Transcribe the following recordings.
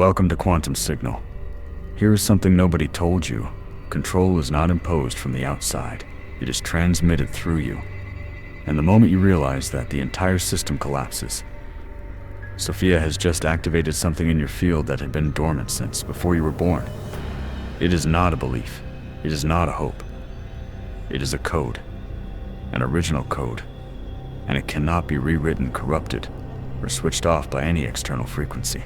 Welcome to Quantum Signal. Here is something nobody told you. Control is not imposed from the outside. It is transmitted through you. And the moment you realize that, the entire system collapses. Sophia has just activated something in your field that had been dormant since before you were born. It is not a belief. It is not a hope. It is a code. An original code. And it cannot be rewritten, corrupted, or switched off by any external frequency.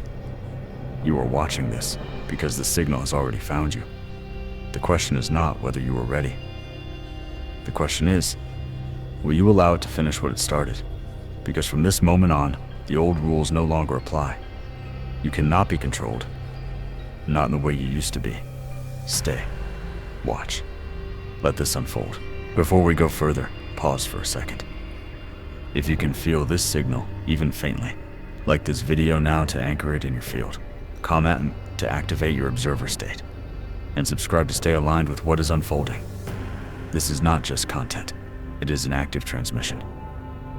You are watching this because the signal has already found you. The question is not whether you are ready. The question is, will you allow it to finish what it started? Because from this moment on, the old rules no longer apply. You cannot be controlled. Not in the way you used to be. Stay. Watch. Let this unfold. Before we go further, pause for a second. If you can feel this signal, even faintly, like this video now to anchor it in your field. Comment to activate your observer state. And subscribe to stay aligned with what is unfolding. This is not just content. It is an active transmission.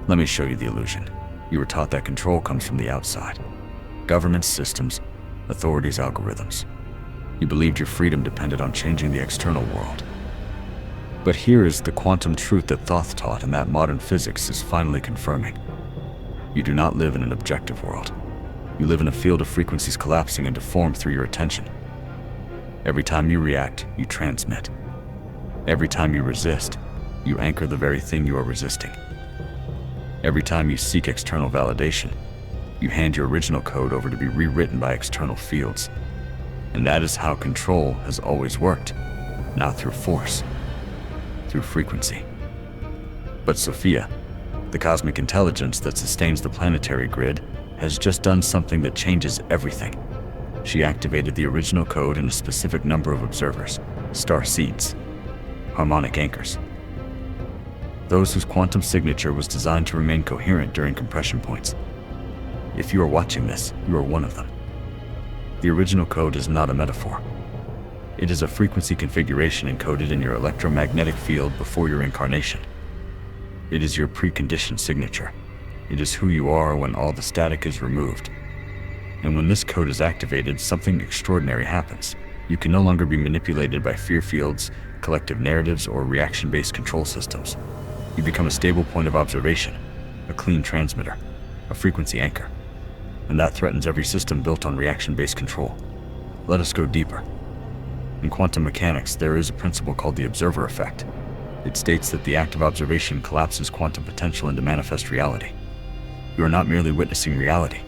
Let me show you the illusion. You were taught that control comes from the outside. Governments, systems, authorities, algorithms. You believed your freedom depended on changing the external world. But here is the quantum truth that Thoth taught and that modern physics is finally confirming. You do not live in an objective world. You live in a field of frequencies collapsing into form through your attention. Every time you react, you transmit. Every time you resist, you anchor the very thing you are resisting. Every time you seek external validation, you hand your original code over to be rewritten by external fields. And that is how control has always worked, not through force, through frequency. But Sophia, the cosmic intelligence that sustains the planetary grid, has just done something that changes everything. She activated the original code in a specific number of observers, Starseeds, harmonic anchors. Those whose quantum signature was designed to remain coherent during compression points. If you are watching this, you are one of them. The original code is not a metaphor. It is a frequency configuration encoded in your electromagnetic field before your incarnation. It is your preconditioned signature. It is who you are when all the static is removed. And when this code is activated, something extraordinary happens. You can no longer be manipulated by fear fields, collective narratives, or reaction-based control systems. You become a stable point of observation, a clean transmitter, a frequency anchor. And that threatens every system built on reaction-based control. Let us go deeper. In quantum mechanics, there is a principle called the observer effect. It states that the act of observation collapses quantum potential into manifest reality. You are not merely witnessing reality.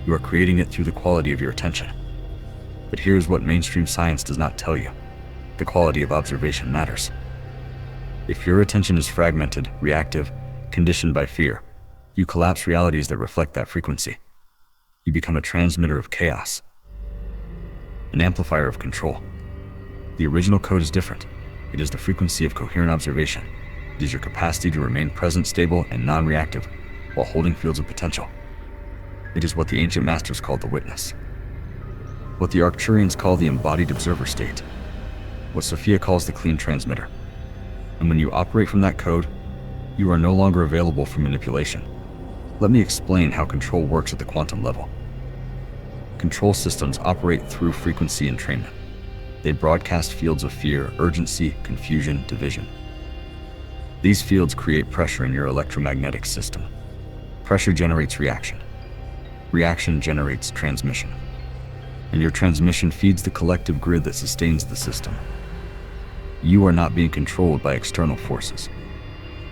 You are creating it through the quality of your attention. But here's what mainstream science does not tell you. The quality of observation matters. If your attention is fragmented, reactive, conditioned by fear, you collapse realities that reflect that frequency. You become a transmitter of chaos, an amplifier of control. The original code is different. It is the frequency of coherent observation. It is your capacity to remain present, stable, and non-reactive while holding fields of potential. It is what the ancient masters called the witness. What the Arcturians call the embodied observer state. What Sophia calls the clean transmitter. And when you operate from that code, you are no longer available for manipulation. Let me explain how control works at the quantum level. Control systems operate through frequency entrainment. They broadcast fields of fear, urgency, confusion, division. These fields create pressure in your electromagnetic system. Pressure generates reaction. Reaction generates transmission. And your transmission feeds the collective grid that sustains the system. You are not being controlled by external forces.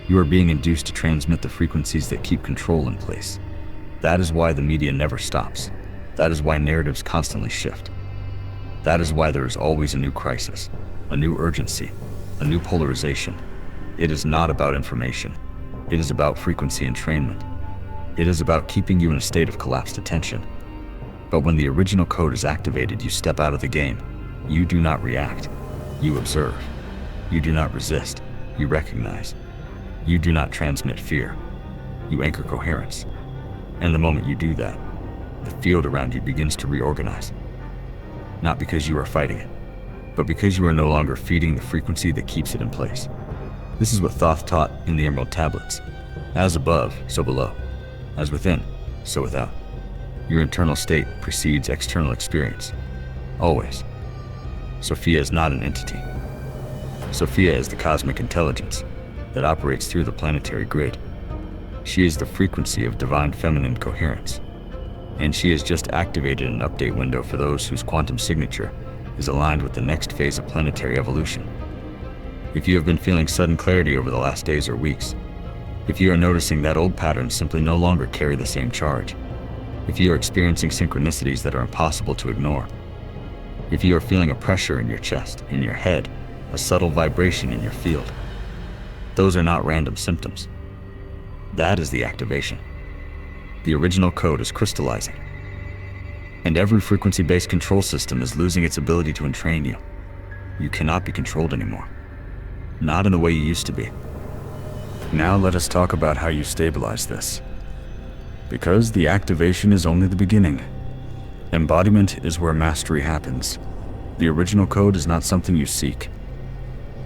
You are being induced to transmit the frequencies that keep control in place. That is why the media never stops. That is why narratives constantly shift. That is why there is always a new crisis, a new urgency, a new polarization. It is not about information. It is about frequency entrainment. It is about keeping you in a state of collapsed attention. But when the original code is activated, you step out of the game. You do not react. You observe. You do not resist. You recognize. You do not transmit fear. You anchor coherence. And the moment you do that, the field around you begins to reorganize. Not because you are fighting it, but because you are no longer feeding the frequency that keeps it in place. This is what Thoth taught in the Emerald Tablets. As above, so below. As within, so without. Your internal state precedes external experience. Always. Sophia is not an entity. Sophia is the cosmic intelligence that operates through the planetary grid. She is the frequency of divine feminine coherence, and she has just activated an update window for those whose quantum signature is aligned with the next phase of planetary evolution. If you have been feeling sudden clarity over the last days or weeks, if you are noticing that old patterns simply no longer carry the same charge, if you are experiencing synchronicities that are impossible to ignore, if you are feeling a pressure in your chest, in your head, a subtle vibration in your field, those are not random symptoms. That is the activation. The original code is crystallizing, and every frequency-based control system is losing its ability to entrain you. You cannot be controlled anymore. Not in the way you used to be. Now let us talk about how you stabilize this. Because the activation is only the beginning. Embodiment is where mastery happens. The original code is not something you seek.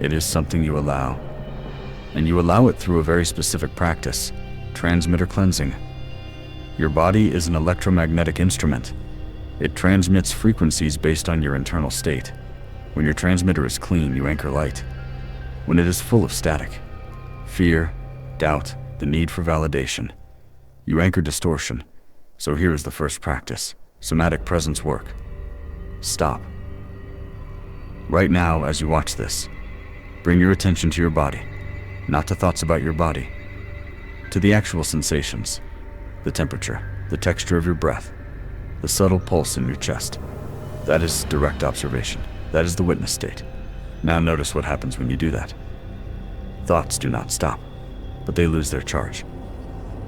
It is something you allow. And you allow it through a very specific practice, transmitter cleansing. Your body is an electromagnetic instrument. It transmits frequencies based on your internal state. When your transmitter is clean, you anchor light. When it is full of static, fear, doubt, the need for validation, you anchor distortion. So here is the first practice, somatic presence work. Stop. Right now, as you watch this, bring your attention to your body, not to thoughts about your body, to the actual sensations, the temperature, the texture of your breath, the subtle pulse in your chest. That is direct observation. That is the witness state. Now notice what happens when you do that. Thoughts do not stop, but they lose their charge.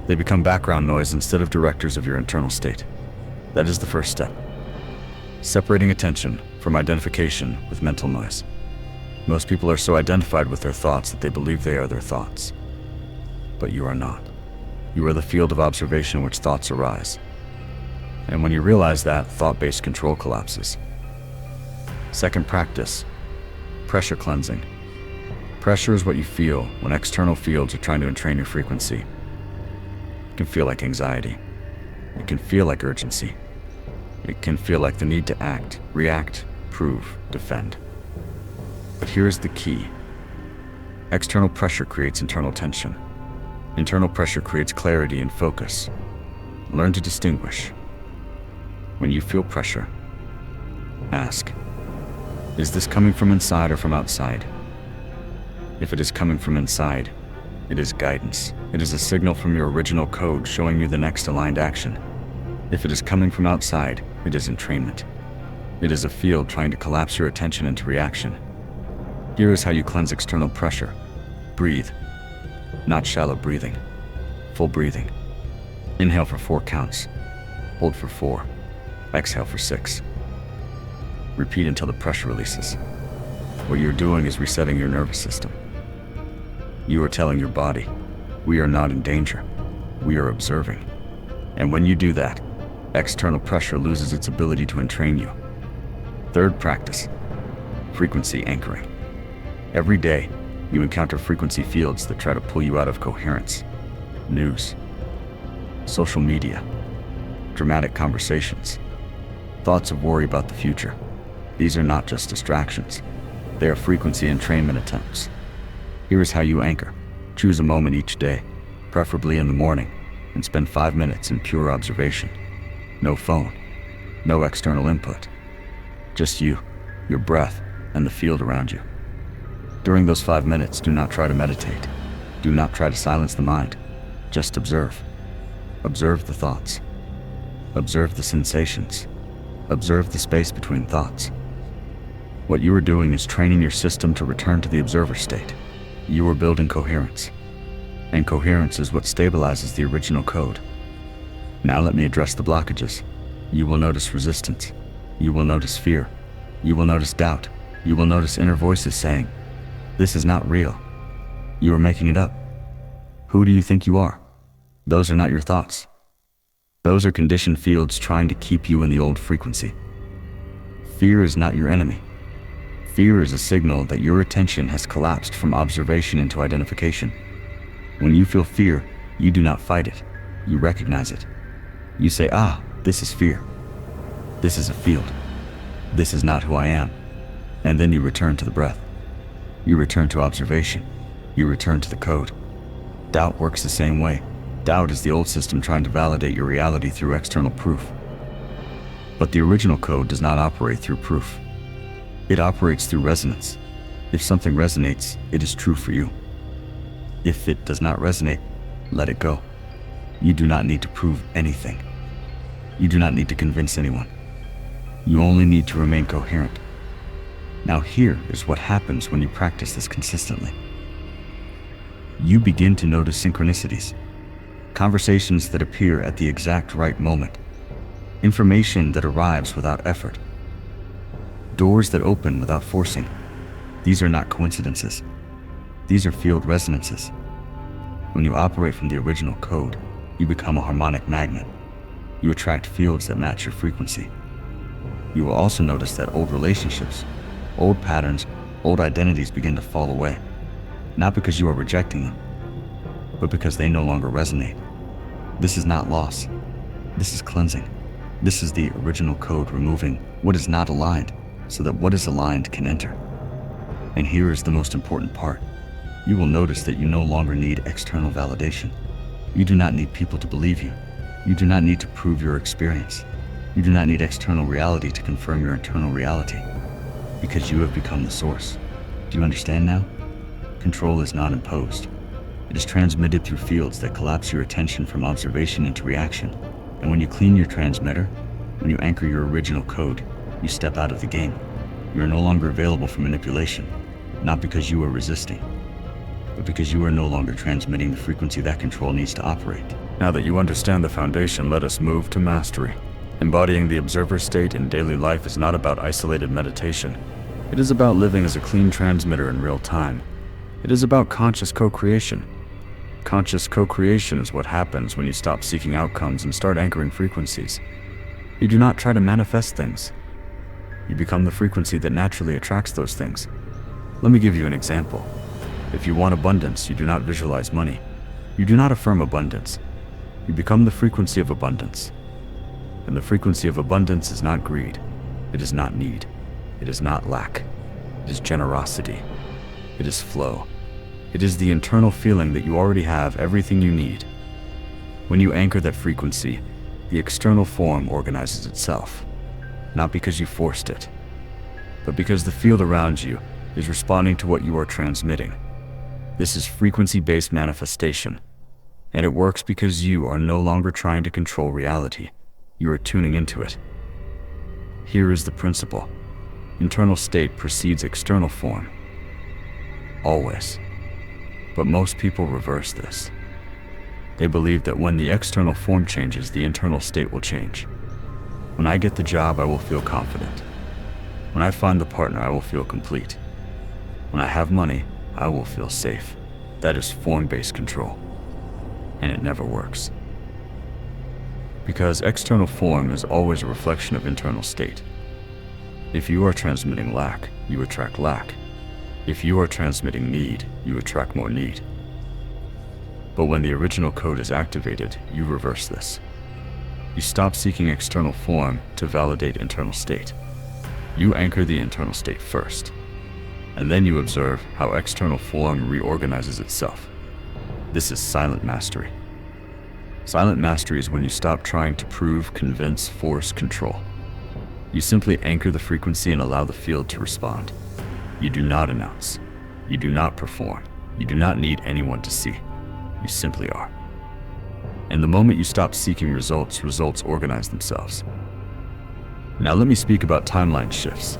They become background noise instead of directors of your internal state. That is the first step. Separating attention from identification with mental noise. Most people are so identified with their thoughts that they believe they are their thoughts. But you are not. You are the field of observation in which thoughts arise. And when you realize that, thought-based control collapses. Second practice, pressure cleansing. Pressure is what you feel when external fields are trying to entrain your frequency. It can feel like anxiety. It can feel like urgency. It can feel like the need to act, react, prove, defend. But here is the key. External pressure creates internal tension. Internal pressure creates clarity and focus. Learn to distinguish. When you feel pressure, ask, is this coming from inside or from outside? If it is coming from inside, it is guidance. It is a signal from your original code showing you the next aligned action. If it is coming from outside, it is entrainment. It is a field trying to collapse your attention into reaction. Here is how you cleanse external pressure. Breathe. Not shallow breathing. Full breathing. Inhale for 4 counts. Hold for 4. Exhale for 6. Repeat until the pressure releases. What you're doing is resetting your nervous system. You are telling your body, we are not in danger. We are observing. And when you do that, external pressure loses its ability to entrain you. Third practice, frequency anchoring. Every day, you encounter frequency fields that try to pull you out of coherence. News, social media, dramatic conversations, thoughts of worry about the future. These are not just distractions. They are frequency entrainment attempts. Here is how you anchor. Choose a moment each day, preferably in the morning, and spend 5 minutes in pure observation. No phone, no external input. Just you, your breath, and the field around you. During those 5 minutes, do not try to meditate. Do not try to silence the mind. Just observe. Observe the thoughts. Observe the sensations. Observe the space between thoughts. What you are doing is training your system to return to the observer state. You are building coherence. And coherence is what stabilizes the original code. Now let me address the blockages. You will notice resistance. You will notice fear. You will notice doubt. You will notice inner voices saying, "This is not real. You are making it up. Who do you think you are?" Those are not your thoughts. Those are conditioned fields trying to keep you in the old frequency. Fear is not your enemy. Fear is a signal that your attention has collapsed from observation into identification. When you feel fear, you do not fight it. You recognize it. You say, "Ah, This is fear. This is a field. This is not who I am. And then you return to the breath. You return to observation. You return to the code. Doubt works the same way. Doubt is the old system trying to validate your reality through external proof. But the original code does not operate through proof. It operates through resonance. If something resonates, it is true for you. If it does not resonate, let it go. You do not need to prove anything. You do not need to convince anyone. You only need to remain coherent. Now here is what happens when you practice this consistently. You begin to notice synchronicities, conversations that appear at the exact right moment, information that arrives without effort, doors that open without forcing. These are not coincidences. These are field resonances. When you operate from the original code, you become a harmonic magnet. You attract fields that match your frequency. You will also notice that old relationships, old patterns, old identities begin to fall away, not because you are rejecting them, but because they no longer resonate. This is not loss. This is cleansing. This is the original code removing what is not aligned so that what is aligned can enter. And here is the most important part. You will notice that you no longer need external validation. You do not need people to believe you. You do not need to prove your experience. You do not need external reality to confirm your internal reality, because you have become the source. Do you understand now? Control is not imposed. It is transmitted through fields that collapse your attention from observation into reaction. And when you clean your transmitter, when you anchor your original code, you step out of the game. You are no longer available for manipulation, not because you are resisting, but because you are no longer transmitting the frequency that control needs to operate. Now that you understand the foundation, let us move to mastery. Embodying the observer state in daily life is not about isolated meditation. It is about living as a clean transmitter in real time. It is about conscious co-creation. Conscious co-creation is what happens when you stop seeking outcomes and start anchoring frequencies. You do not try to manifest things. You become the frequency that naturally attracts those things. Let me give you an example. If you want abundance, you do not visualize money. You do not affirm abundance. You become the frequency of abundance. And the frequency of abundance is not greed. It is not need. It is not lack. It is generosity. It is flow. It is the internal feeling that you already have everything you need. When you anchor that frequency, the external form organizes itself. Not because you forced it, but because the field around you is responding to what you are transmitting. This is frequency-based manifestation, and it works because you are no longer trying to control reality. You are tuning into it. Here is the principle. Internal state precedes external form. Always. But most people reverse this. They believe that when the external form changes, the internal state will change. When I get the job, I will feel confident. When I find the partner, I will feel complete. When I have money, I will feel safe. That is form-based control. And it never works. Because external form is always a reflection of internal state. If you are transmitting lack, you attract lack. If you are transmitting need, you attract more need. But when the original code is activated, you reverse this. You stop seeking external form to validate internal state. You anchor the internal state first, and then you observe how external form reorganizes itself. This is silent mastery. Silent mastery is when you stop trying to prove, convince, force, control. You simply anchor the frequency and allow the field to respond. You do not announce. You do not perform. You do not need anyone to see. You simply are. And the moment you stop seeking results, results organize themselves. Now let me speak about timeline shifts.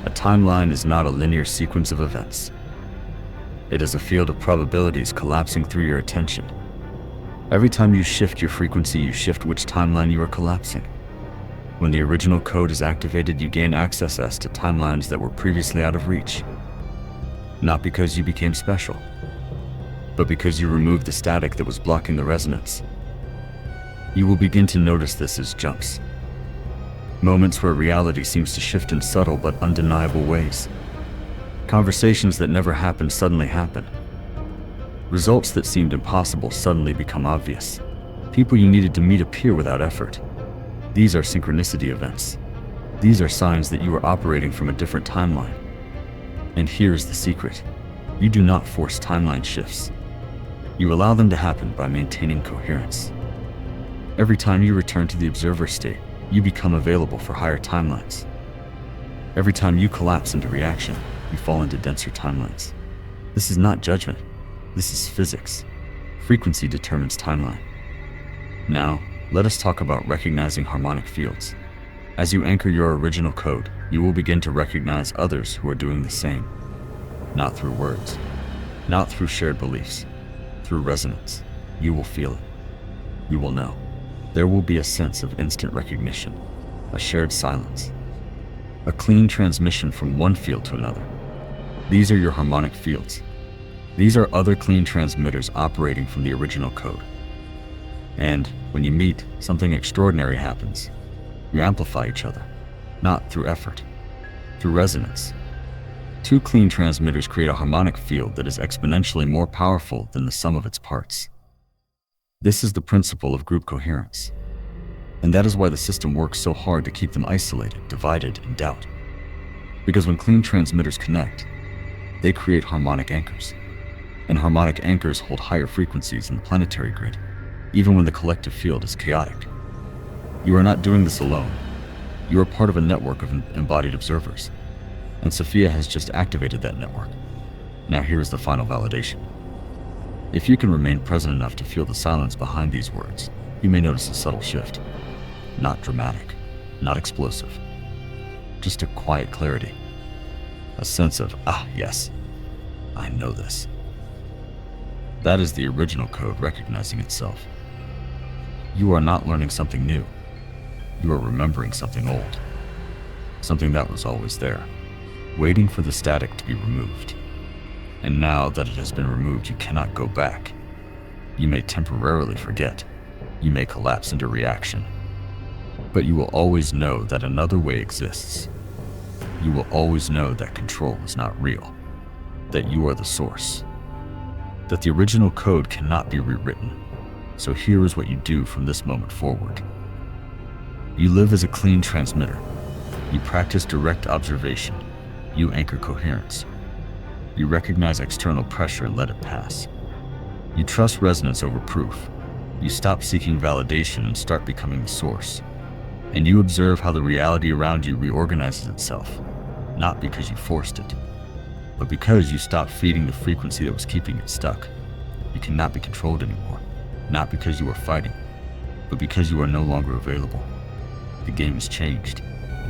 A timeline is not a linear sequence of events. It is a field of probabilities collapsing through your attention. Every time you shift your frequency, you shift which timeline you are collapsing. When the original code is activated, you gain access to timelines that were previously out of reach. Not because you became special, but because you removed the static that was blocking the resonance. You will begin to notice this as jumps. Moments where reality seems to shift in subtle but undeniable ways. Conversations that never happened suddenly happen. Results that seemed impossible suddenly become obvious. People you needed to meet appear without effort. These are synchronicity events. These are signs that you are operating from a different timeline. And here's the secret. You do not force timeline shifts. You allow them to happen by maintaining coherence. Every time you return to the observer state, you become available for higher timelines. Every time you collapse into reaction, you fall into denser timelines. This is not judgment. This is physics. Frequency determines timeline. Now, let us talk about recognizing harmonic fields. As you anchor your original code, you will begin to recognize others who are doing the same. Not through words, not through shared beliefs, through resonance. You will feel it. You will know. There will be a sense of instant recognition, a shared silence, a clean transmission from one field to another. These are your harmonic fields. These are other clean transmitters operating from the original code. And when you meet, something extraordinary happens. You amplify each other, not through effort, through resonance. Two clean transmitters create a harmonic field that is exponentially more powerful than the sum of its parts. This is the principle of group coherence. And that is why the system works so hard to keep them isolated, divided, in doubt. Because when clean transmitters connect, they create harmonic anchors. And harmonic anchors hold higher frequencies in the planetary grid, even when the collective field is chaotic. You are not doing this alone. You are part of a network of embodied observers. And Sophia has just activated that network. Now here is the final validation. If you can remain present enough to feel the silence behind these words, you may notice a subtle shift. Not dramatic, not explosive. Just a quiet clarity. A sense of, yes, I know this. That is the original code recognizing itself. You are not learning something new. You are remembering something old. Something that was always there, waiting for the static to be removed. And now that it has been removed, you cannot go back. You may temporarily forget. You may collapse into reaction. But you will always know that another way exists. You will always know that control is not real. That you are the source. That the original code cannot be rewritten. So here is what you do from this moment forward. You live as a clean transmitter. You practice direct observation. You anchor coherence. You recognize external pressure and let it pass. You trust resonance over proof. You stop seeking validation and start becoming the source. And you observe how the reality around you reorganizes itself, not because you forced it, but because you stopped feeding the frequency that was keeping it stuck. You cannot be controlled anymore, not because you are fighting, but because you are no longer available. The game has changed.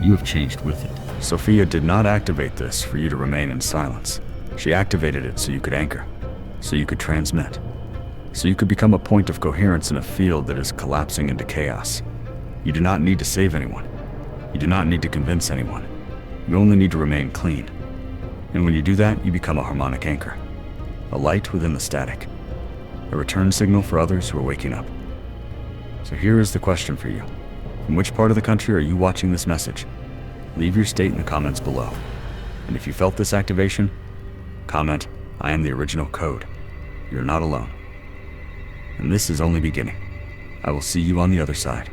You have changed with it. Sophia did not activate this for you to remain in silence. She activated it so you could anchor, so you could transmit, so you could become a point of coherence in a field that is collapsing into chaos. You do not need to save anyone. You do not need to convince anyone. You only need to remain clean. And when you do that, you become a harmonic anchor, a light within the static, a return signal for others who are waking up. So here is the question for you. From which part of the country are you watching this message? Leave your state in the comments below. And if you felt this activation, comment, I am the original code. You're not alone. And this is only beginning. I will see you on the other side.